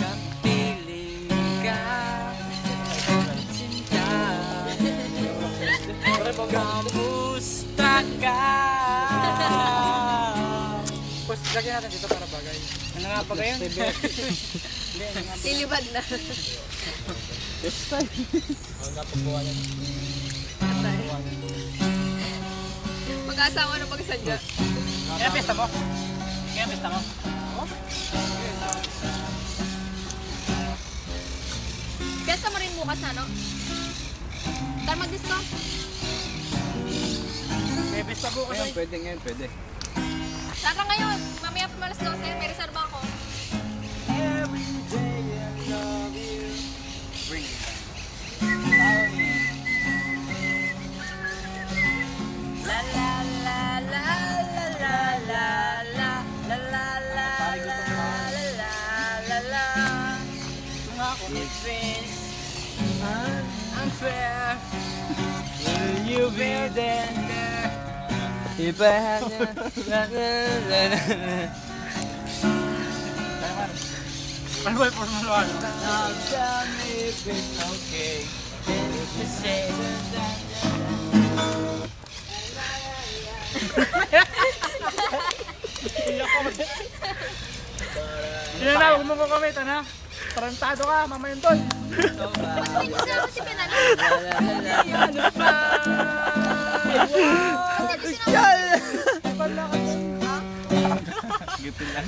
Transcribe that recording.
Kapiling ka, cinta. Kamusta ka? Pus, lagyan natin dito para bagay. Ano nga bagay yun? Ilibad na. Mag-asawa na pag-sadya. Kaya pesta mo? Kaya pesta mo? Pesta mo rin bukas na, no? Tara mag-disco. Kaya pesta mo kasi. Pwede ngayon, pwede. Tara ngayon. Mamaya pa malas 12. May reserva ako. Every day I love you. Bring it back. La la la la la la la la la la la la la la. Kung ako ni Prince, unfair. Will you be there? If I had Ano ba yung formal? now tell me if it's okay. If you say that. Yan na, huwag mo ko comment, ano? Tarantado ka, mamayon doon. Ba't may sinama si Penalo? Ano pa? Ba't may sinama? Gitu lang.